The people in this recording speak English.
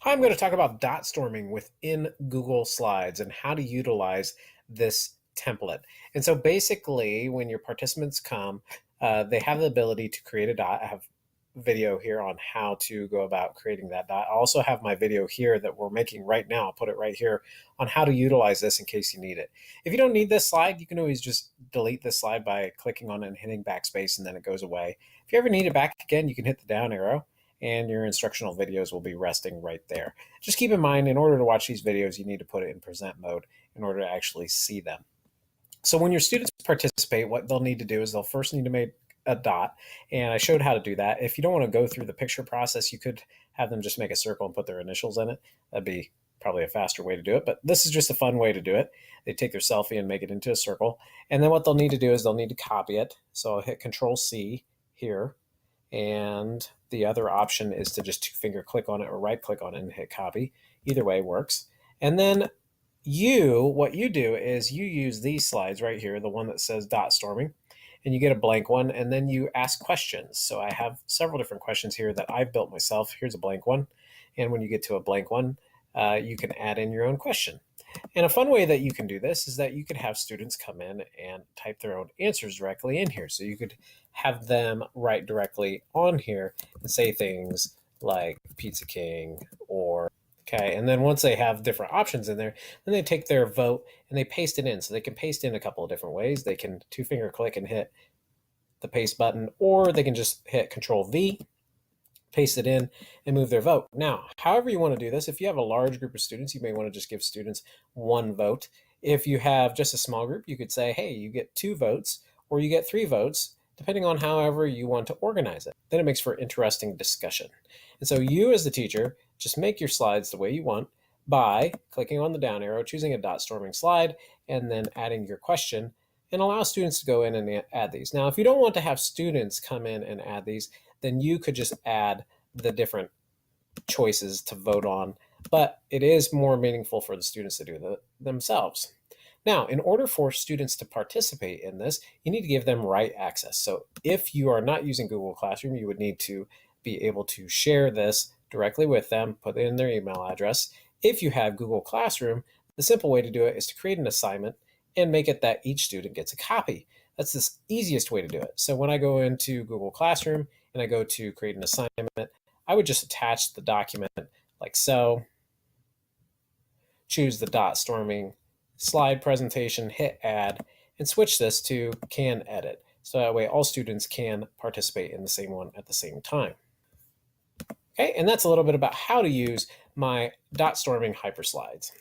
Hi, I'm going to talk about Dotstorming within Google Slides and how to utilize this template. And so basically, when your participants come, they have the ability to create a dot. I have video here on how to go about creating that dot. I also have my video here that we're making right now. I'll put it right here on how to utilize this in case you need it. If you don't need this slide, you can always just delete this slide by clicking on it and hitting backspace, and then it goes away. If you ever need it back again, you can hit the down arrow and your instructional videos will be resting right there. Just keep in mind, in order to watch these videos, you need to put it in present mode in order to actually see them. So when your students participate, what they'll need to do is they'll first need to make a dot, and I showed how to do that. If you don't want to go through the picture process, you could have them just make a circle and put their initials in it. That'd be probably a faster way to do it, but this is just a fun way to do it. They take their selfie and make it into a circle, and then what they'll need to do is they'll need to copy it. So I'll hit Control C here, and the other option is to just two-finger click on it or right-click on it and hit copy. Either way works. And then what you do is you use these slides right here, the one that says Dotstorming, and you get a blank one, and then you ask questions. So I have several different questions here that I've built myself. Here's a blank one. And when you get to a blank one, you can add in your own question. And a fun way that you can do this is that you could have students come in and type their own answers directly in here. So you could have them write directly on here and say things like Pizza King or okay. And then once they have different options in there, then they take their vote and they paste it in. So they can paste in a couple of different ways. They can two-finger click and hit the paste button, or they can just hit Control V, paste it in, and move their vote. Now, however you want to do this, if you have a large group of students, you may want to just give students one vote. If you have just a small group, you could say, hey, you get 2 votes or you get 3 votes, depending on however you want to organize it. Then it makes for interesting discussion. And so you as the teacher, just make your slides the way you want by clicking on the down arrow, choosing a Dotstorming slide, and then adding your question, and allow students to go in and add these. Now, if you don't want to have students come in and add these, then you could just add the different choices to vote on, but it is more meaningful for the students to do it themselves. Now, in order for students to participate in this, you need to give them right access. So if you are not using Google Classroom, you would need to be able to share this directly with them, put in their email address. If you have Google Classroom, the simple way to do it is to create an assignment and make it that each student gets a copy. That's the easiest way to do it. So when I go into Google Classroom and I go to create an assignment, I would just attach the document like so, choose the Dotstorming slide presentation, hit add, and switch this to can edit. So that way all students can participate in the same one at the same time. Okay, and that's a little bit about how to use my Dotstorming Hyperslides.